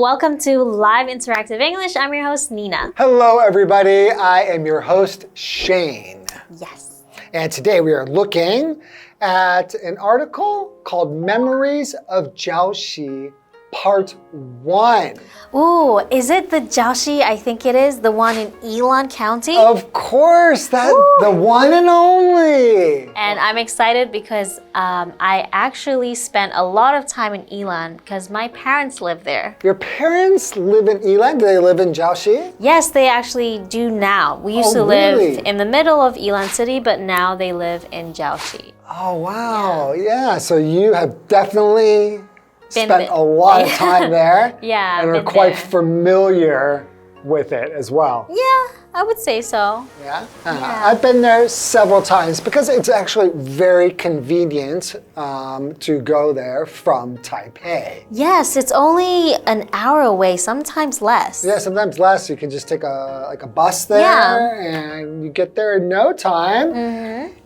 Welcome to Live Interactive English. I'm your host, Nina. Hello, everybody. I am your host, Shane. Yes. And today we are looking at an article called Memories of Jiaoxi, Part 1. Ooh, is it the Jiaoxi? I think it is, the one in Yilan County? Of course, that's the one and only. And I'm excited because I actually spent a lot of time in Yilan because my parents live there. Your parents live in Yilan? Do they live in Jiaoxi? Yes, they actually do now. We used to live in the middle of Yilan City, but now they live in Jiaoxi. Oh, wow. Yeah, so you have definitely spent a lot of time there. Yeah, and are quite familiar with it as well. Yeah, I would say so. Yeah? I've been there several times because it's actually very convenient to go there from Taipei. Yes, it's only an hour away, sometimes less. Yeah, sometimes less. You can just take a bus there and you get there in no time.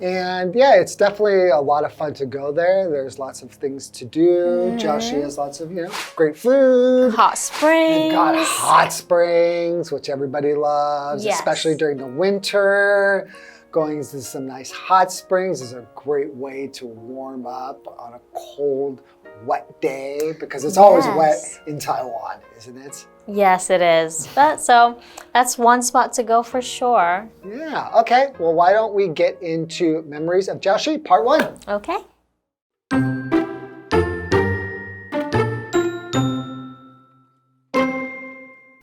And yeah, it's definitely a lot of fun to go there. There's lots of things to do. Jiaoxi has lots of, great food. Hot springs. You've got hot springs, which everybody loves, especially during the winter. Going to some nice hot springs is a great way to warm up on a cold, wet day because it's always wet in Taiwan, isn't it? Yes, it is. So that's one spot to go for sure. Yeah, okay. Well, why don't we get into Memories of Jiaoxi, Part 1. Okay.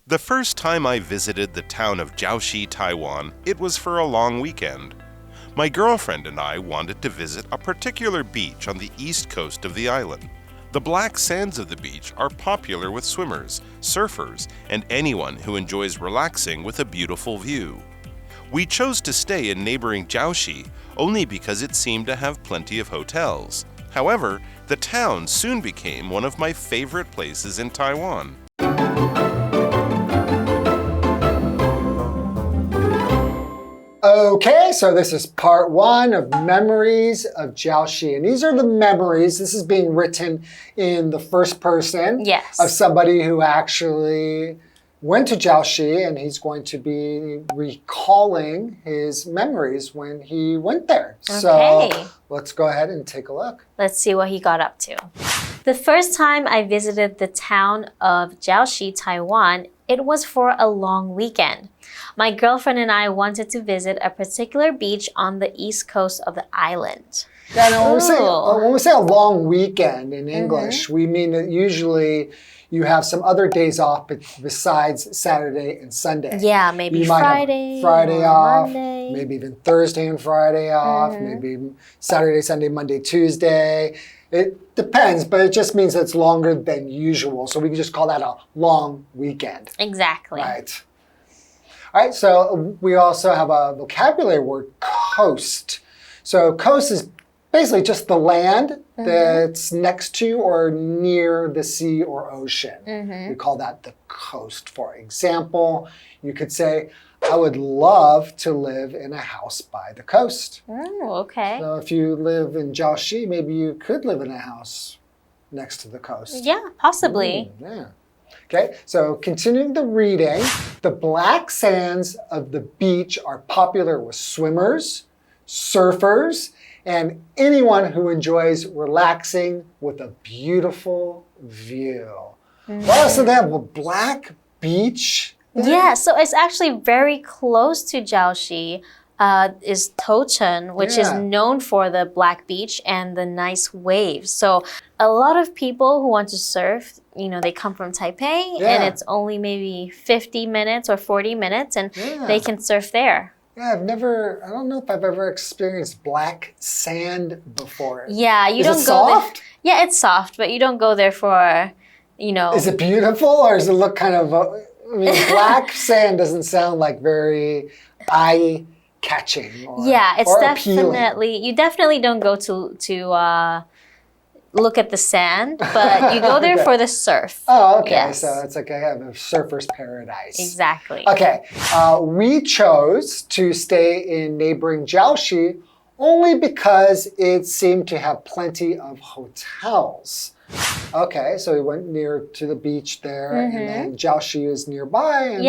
The first time I visited the town of Jiaoxi, Taiwan, it was for a long weekend. My girlfriend and I wanted to visit a particular beach on the east coast of the island. The black sands of the beach are popular with swimmers, surfers, and anyone who enjoys relaxing with a beautiful view. We chose to stay in neighboring Jiaoxi only because it seemed to have plenty of hotels. However, the town soon became one of my favorite places in Taiwan. Okay, so this is part 1 of Memories of Jiaoxi. And these are the memories. This is being written in the first person of somebody who actually went to Jiaoxi, and he's going to be recalling his memories when he went there. Okay. So let's go ahead and take a look. Let's see what he got up to. The first time I visited the town of Jiaoxi, Taiwan, it was for a long weekend. My girlfriend and I wanted to visit a particular beach on the east coast of the island. Yeah, no, when we say a long weekend in English, we mean that usually you have some other days off besides Saturday and Sunday. Yeah, maybe you might Friday, have Friday off, Monday. Maybe even Thursday and Friday off, maybe Saturday, Sunday, Monday, Tuesday. It depends, but it just means it's longer than usual. So we can just call that a long weekend. Exactly. Right. All right, so we also have a vocabulary word, coast. So coast is basically just the land that's next to or near the sea or ocean. We call that the coast. For example, you could say, I would love to live in a house by the coast. Oh, okay. So if you live in Jiaoxi, maybe you could live in a house next to the coast. Yeah, possibly. Yeah. Okay, so continuing the reading, the black sands of the beach are popular with swimmers, surfers, and anyone who enjoys relaxing with a beautiful view. Wow, so they have a black beach? Yeah, so it's actually very close to Jiaoxi. Is Tocheng, which is known for the black beach and the nice waves. So a lot of people who want to surf, they come from Taipei and it's only maybe 50 minutes or 40 minutes and they can surf there. Yeah, I don't know if I've ever experienced black sand before. Yeah, you is don't it go soft? there. Yeah, it's soft, but you don't go there for, Is it beautiful or does it look kind of, black sand doesn't sound like very eye-catching it's or definitely appealing. You definitely don't go to look at the sand, but you go there for the surf. Oh, okay. Yes. So it's like a surfer's paradise. Exactly. Okay. We chose to stay in neighboring Jiaoxi only because it seemed to have plenty of hotels. Okay, so he went near to the beach there, and then Jiaoxi is nearby. And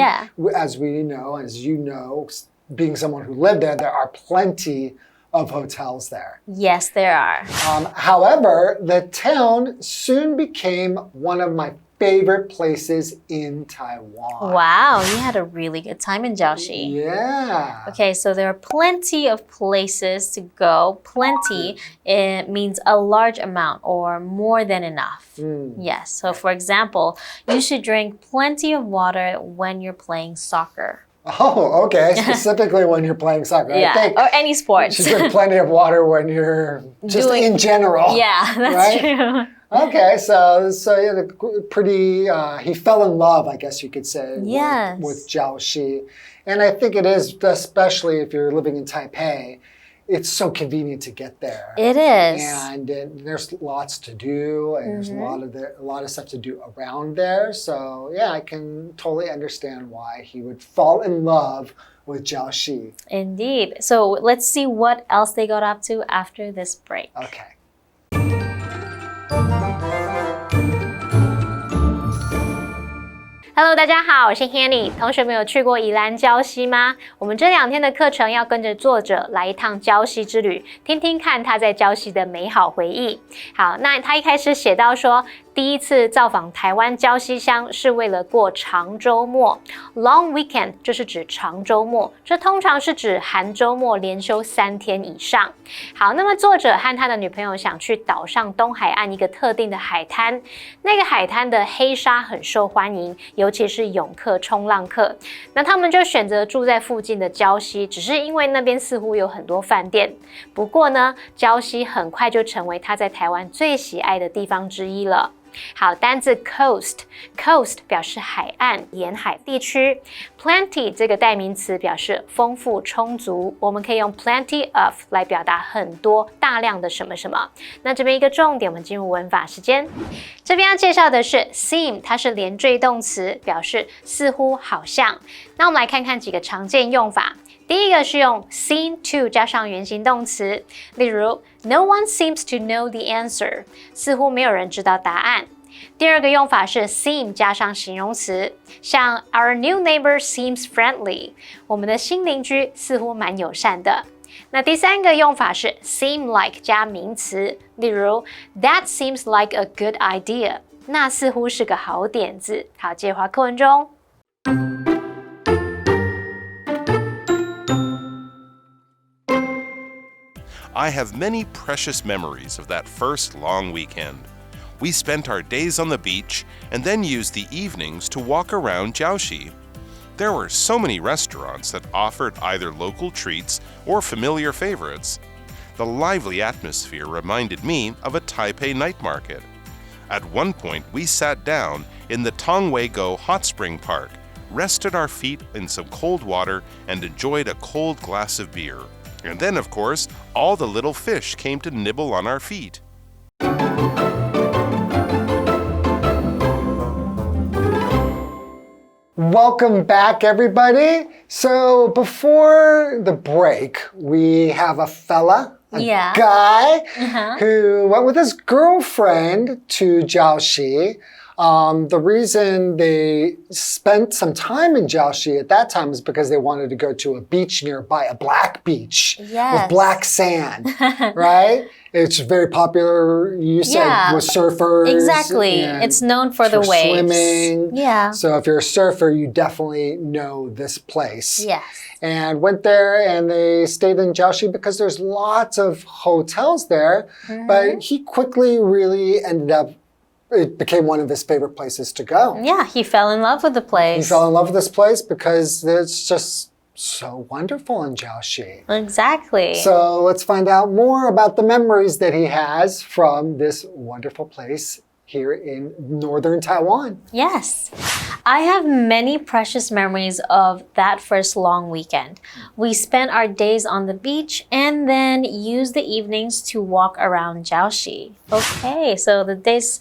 as we know, as you know, being someone who lived there are plenty of hotels there. Yes, there are. However, the town soon became one of my favorite places in Taiwan. Wow, you had a really good time in Jiaoxi. Yeah. Okay, so there are plenty of places to go. Plenty, it means a large amount or more than enough. Yes, so for example, you should drink plenty of water when you're playing soccer. Oh, okay. Specifically when you're playing soccer. Yeah, I think or any sports. You should drink plenty of water when you're just in general. Yeah, that's true. Okay, so yeah, pretty. He fell in love, I guess you could say, with Jiaoxi, and I think it is, especially if you're living in Taipei. It's so convenient to get there. It is, and there's lots to do, and there's a lot of stuff to do around there. So yeah, I can totally understand why he would fall in love with Jiaoxi. Indeed. So let's see what else they got up to after this break. Okay. Hello， 大家好，我是 Hanny。同学们有去过宜兰礁溪吗？我们这2天的课程要跟着作者来一趟礁溪之旅，听听看他在礁溪的美好回忆。好，那他一开始写到说，第一次造访台湾礁溪乡是为了过长周末 ，Long weekend 就是指长周末，这通常是指含周末连休3天以上。好，那么作者和他的女朋友想去岛上东海岸一个特定的海滩，那个海滩的黑沙很受欢迎，尤其是泳客、冲浪客。那他们就选择住在附近的礁溪，只是因为那边似乎有很多饭店。不过呢，礁溪很快就成为他在台湾最喜爱的地方之一了。好，单字 coast 表示海岸、沿海地区。Plenty 这个代名词表示丰富、充足，我们可以用 plenty of 来表达很多、大量的什么什么。那这边一个重点，我们进入文法时间。这边要介绍的是 seem， 它是连缀动词，表示似乎、好像。那我们来看看几个常见用法。第一个是用 seem to 加上原形动词，例如 No one seems to know the answer， 似乎没有人知道答案。第二个用法是 seem 加上形容词，像 Our new neighbor seems friendly， 我们的新邻居似乎蛮友善的。那第三个用法是 seem like 加名词，例如 That seems like a good idea， 那似乎是个好点子。好，接回课文中。I have many precious memories of that first long weekend. We spent our days on the beach and then used the evenings to walk around Jiaoxi. There were so many restaurants that offered either local treats or familiar favorites. The lively atmosphere reminded me of a Taipei night market. At one point, we sat down in the Tongwei-go hot spring park, rested our feet in some cold water, and enjoyed a cold glass of beer. And then, of course, all the little fish came to nibble on our feet. Welcome back, everybody. So before the break, we have a fella, a guy, who went with his girlfriend to Jiaoxi. The reason they spent some time in Jiaoxi at that time is because they wanted to go to a beach nearby, a black beach with black sand, right? It's very popular, you said, with surfers. Exactly. It's known for the waves. Swimming. Yeah. So if you're a surfer, you definitely know this place. Yes. And went there and they stayed in Jiaoxi because there's lots of hotels there. But he quickly really ended up, it became one of his favorite places to go. Yeah, he fell in love with the place. He fell in love with this place because it's just so wonderful in Jiaoxi. Exactly. So let's find out more about the memories that he has from this wonderful place here in northern Taiwan. Yes. I have many precious memories of that first long weekend. We spent our days on the beach and then used the evenings to walk around Jiaoxi. Okay, so the days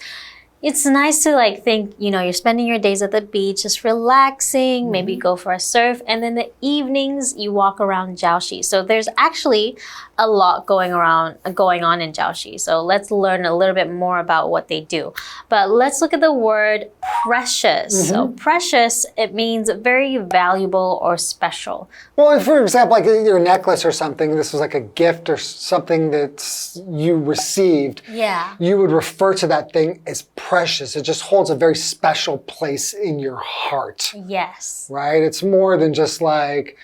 It's nice to like think, you know, you're spending your days at the beach, just relaxing, maybe go for a surf, and then the evenings you walk around Jiaoxi. So there's actually a lot going on in Jiaoxi. So let's learn a little bit more about what they do. But let's look at the word precious. So precious, it means very valuable or special. Well, for example, like your necklace or something, this was like a gift or something that you received. Yeah. You would refer to that thing as precious. It just holds a very special place in your heart. Yes. Right? It's more than just like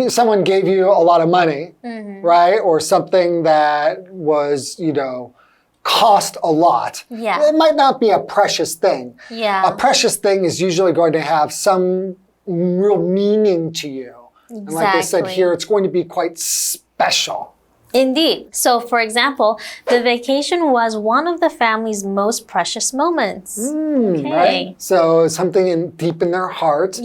someone gave you a lot of money, right? Or something that was, you know, cost a lot. Yeah. It might not be a precious thing. Yeah. A precious thing is usually going to have some real meaning to you. Exactly. And like I said here, it's going to be quite special. Indeed. So, for example, the vacation was one of the family's most precious moments. Okay. Right? So something deep in their heart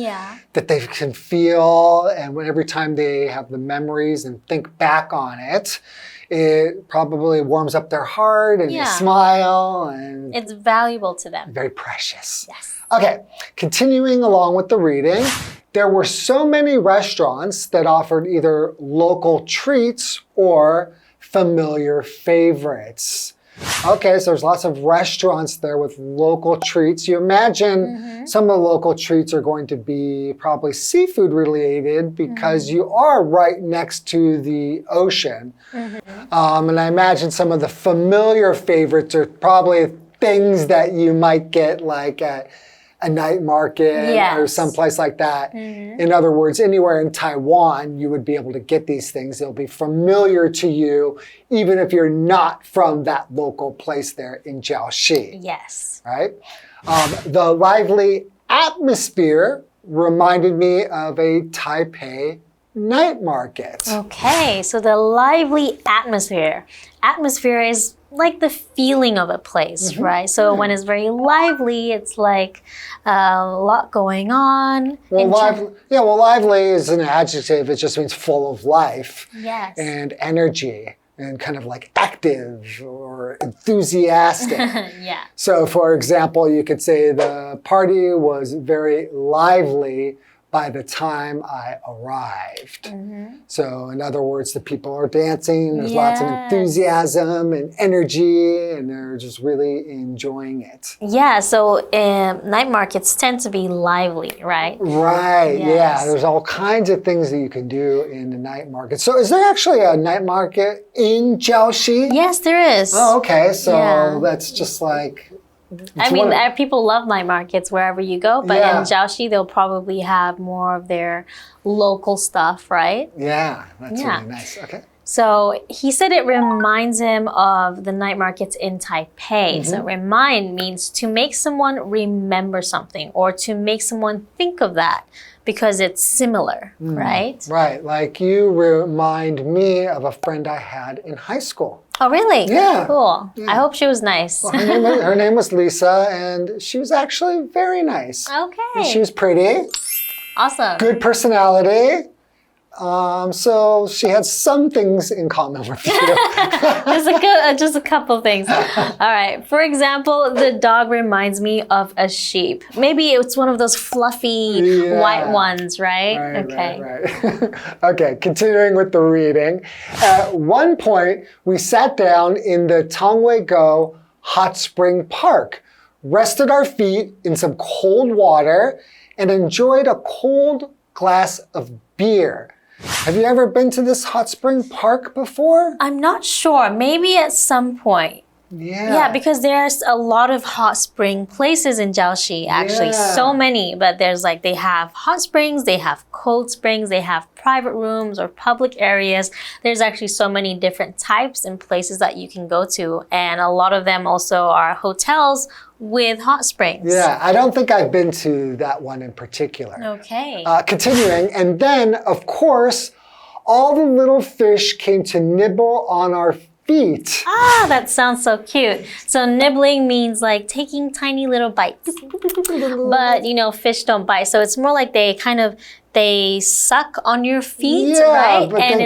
that they can feel, and every time they have the memories and think back on it, it probably warms up their heart and they smile, and it's valuable to them. Very precious. Yes. Okay, continuing along with the reading. There were so many restaurants that offered either local treats or familiar favorites. Okay, so there's lots of restaurants there with local treats. You imagine some of the local treats are going to be probably seafood related because you are right next to the ocean. And I imagine some of the familiar favorites are probably things that you might get like at a night market or someplace like that. In other words, anywhere in Taiwan, you would be able to get these things. They'll be familiar to you, even if you're not from that local place there in Jiaoxi. Yes. Right? The lively atmosphere reminded me of a Taipei night market. Okay, so the lively atmosphere. Atmosphere is like the feeling of a place, right? So when it's very lively, it's like a lot going on. Well, lively is an adjective. It just means full of life and energy and kind of like active or enthusiastic. So, for example, you could say the party was very lively by the time I arrived. So in other words, the people are dancing, there's lots of enthusiasm and energy, and they're just really enjoying it. Yeah, so night markets tend to be lively, right? Right, yeah. There's all kinds of things that you can do in the night market. So is there actually a night market in Jiaoxi? Yes, there is. Oh, okay. So that's just like... I mean, people love night markets wherever you go, but in Jiaoxi, they'll probably have more of their local stuff, right? Yeah, that's really nice. Okay. So he said it reminds him of the night markets in Taipei. So remind means to make someone remember something or to make someone think of that because it's similar, right? Right, like you remind me of a friend I had in high school. Oh, really? Yeah. Cool. I hope she was nice. Well, her name was Lisa, and she was actually very nice. Okay. And she was pretty. Awesome. Good personality. So she had some things in common with you. Just a couple things. All right. For example, the dog reminds me of a sheep. Maybe it's one of those fluffy white ones, right? Right. Okay, continuing with the reading. At one point, we sat down in the Tongwei-go Hot Spring Park, rested our feet in some cold water, and enjoyed a cold glass of beer. Have you ever been to this hot spring park before? I'm not sure. Maybe at some point. Yeah, because there's a lot of hot spring places in Jiaoxi, actually. So many. But there's like, they have hot springs, they have cold springs, they have private rooms or public areas. There's actually so many different types and places that you can go to. And a lot of them also are hotels with hot springs. Yeah, I don't think I've been to that one in particular. Okay. Continuing, and then, of course, all the little fish came to nibble on our feet. Ah, that sounds so cute. So nibbling means like taking tiny little bites. But, you know, fish don't bite. So it's more like they kind of they suck on your feet, yeah, right? But and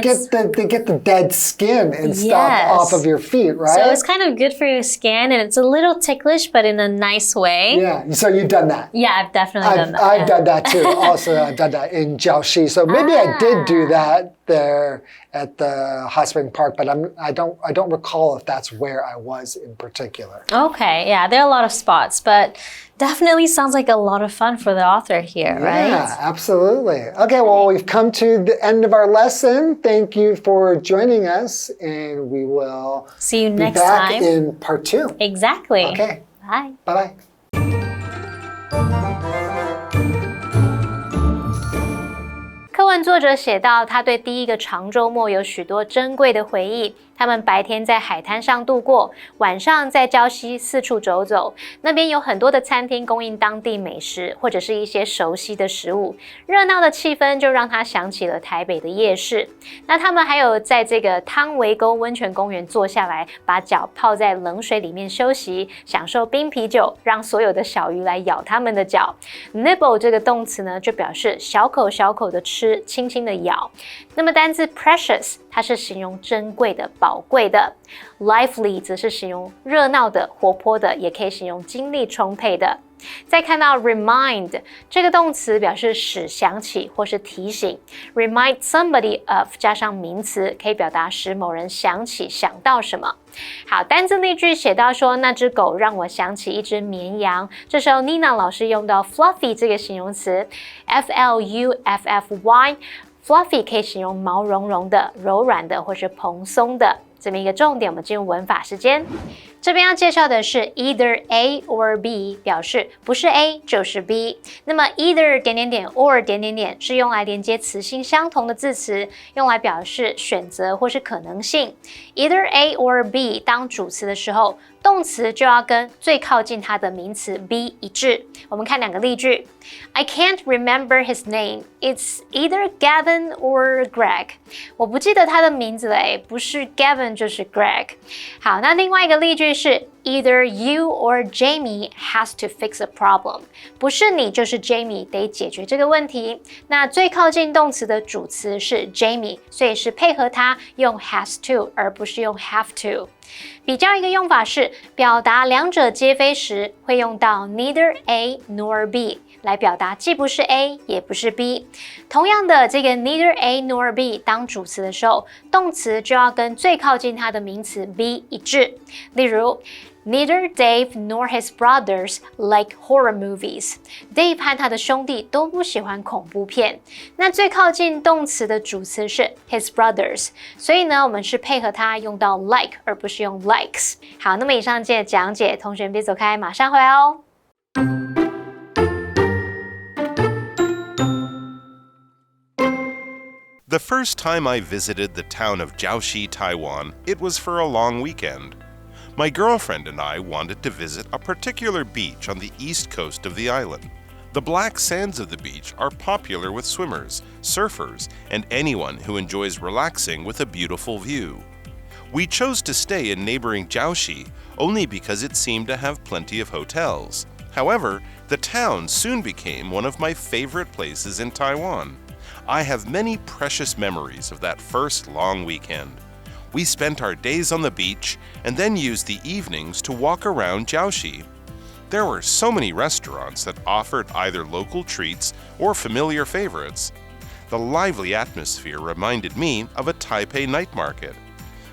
they get the dead skin and stuff off of your feet, right? So it's kind of good for your skin, and it's a little ticklish, but in a nice way. Yeah, so you've done that. Yeah, I've definitely done that. I've done that too. Also, I've done that in Jiaoxi. So maybe I did do that there at the hot spring park, but I don't recall if that's where I was in particular. Okay, yeah, there are a lot of spots, but definitely sounds like a lot of fun for the author here, right? Yeah, absolutely. Okay, well, we've come to the end of our lesson. Thank you for joining us, and we will see you next back time in part 2. Exactly. Okay. Bye. Bye-bye. 课文作者写到，他对第一个长周末有许多珍贵的回忆。他们白天在海滩上度过，晚上在礁溪四处走走。那边有很多的餐厅供应当地美食，或者是一些熟悉的食物。热闹的气氛就让他想起了台北的夜市。那他们还有在这个汤围沟温泉公园坐下来，把脚泡在冷水里面休息，享受冰啤酒，让所有的小鱼来咬他们的脚。Nibble 这个动词呢，就表示小口小口的吃，轻轻的咬。那么单字 precious 它是形容珍贵的、宝贵的。lively 则是形容热闹的、活泼的，也可以形容精力充沛的。再看到 remind 这个动词表示使想起或是提醒 remind somebody of 加上名词可以表达使某人想起想到什么。好，单字例句写到说那只狗让我想起一只绵羊，这时候 Nina 老师用到 fluffy 这个形容词 F-L-U-F-F-Y fluffy 可以形容毛茸茸的、柔软的或是蓬松的。这么一个重点，我们进入文法时间。这边要介绍的是 either A or B， 表示不是 A 就是 B。那么 either 点点点 or 点点点是用来连接词性相同的字词，用来表示选择或是可能性。either A or B 当主词的时候，动词就要跟最靠近它的名词 be 一致。我们看两个例句 I can't remember his name. It's either Gavin or Greg. 我不记得他的名字了，不是 Gavin 就是 Greg。好，那另外一个例句是 Either you or Jamie has to fix a problem. 不是你就是 Jamie 得解决这个问题。那最靠近动词的主词是 Jamie， 所以是配合它用 has to 而不是用 have to。比较一个用法是表达两者皆非时会用到 neither A nor B 来表达既不是 A 也不是 B。同样的，这个 neither A nor B 当主词的时候，动词就要跟最靠近它的名词 be 一致。例如Neither Dave nor his brothers like horror movies. Dave 和他的兄弟都不喜欢恐怖片。那最靠近动词的主词是 his brothers， 所以呢，我们是配合它用到 like 而不是用 likes。好，那么以上这节讲解，同学别走开，马上回来哦。The first time I visited the town of Jiaoxi, Taiwan, it was for a long weekend. My girlfriend and I wanted to visit a particular beach on the east coast of the island. The black sands of the beach are popular with swimmers, surfers, and anyone who enjoys relaxing with a beautiful view. We chose to stay in neighboring Jiaoxi only because it seemed to have plenty of hotels. However, the town soon became one of my favorite places in Taiwan. I have many precious memories of that first long weekend. We spent our days on the beach and then used the evenings to walk around Jiaoxi. There were so many restaurants that offered either local treats or familiar favorites. The lively atmosphere reminded me of a Taipei night market.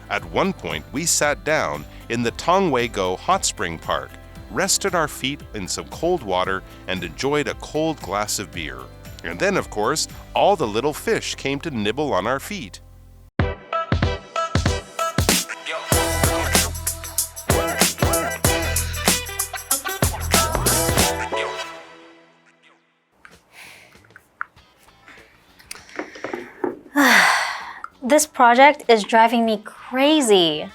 At one point, we sat down in the Tongwei-go hot spring park, rested our feet in some cold water, and enjoyed a cold glass of beer. And then, of course, all the little fish came to nibble on our feet. This project is driving me crazy.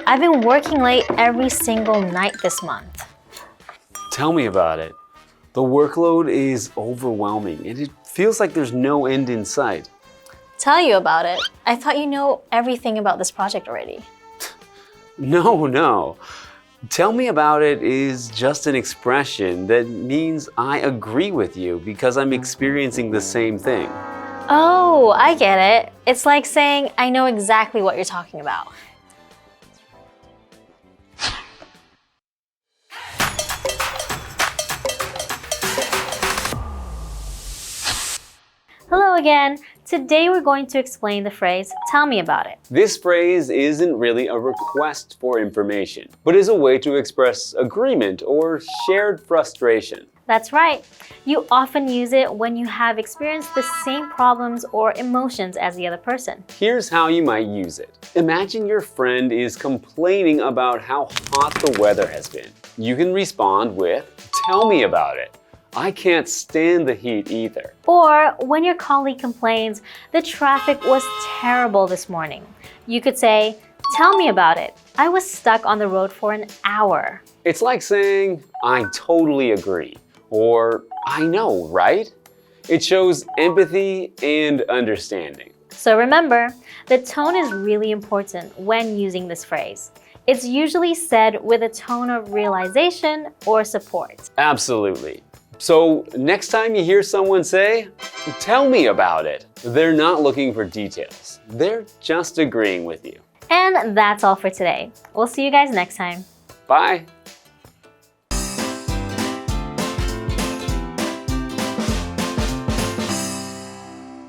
I've been working late every single night this month. Tell me about it. The workload is overwhelming and it feels like there's no end in sight. Tell you about it. I thought you know everything about this project already. No. Tell me about it is just an expression that means I agree with you because I'm experiencing the same thing. Oh, I get it. It's like saying, I know exactly what you're talking about. Hello again. Today we're going to explain the phrase, tell me about it. This phrase isn't really a request for information, but is a way to express agreement or shared frustration. That's right. You often use it when you have experienced the same problems or emotions as the other person. Here's how you might use it. Imagine your friend is complaining about how hot the weather has been. You can respond with, tell me about it. I can't stand the heat either. Or when your colleague complains, the traffic was terrible this morning. You could say, tell me about it. I was stuck on the road for an hour. It's like saying, I totally agree. Or, I know, right? It shows empathy and understanding. So remember, the tone is really important when using this phrase. It's usually said with a tone of realization or support. Absolutely. So next time you hear someone say, tell me about it, they're not looking for details. They're just agreeing with you. And that's all for today. We'll see you guys next time. Bye.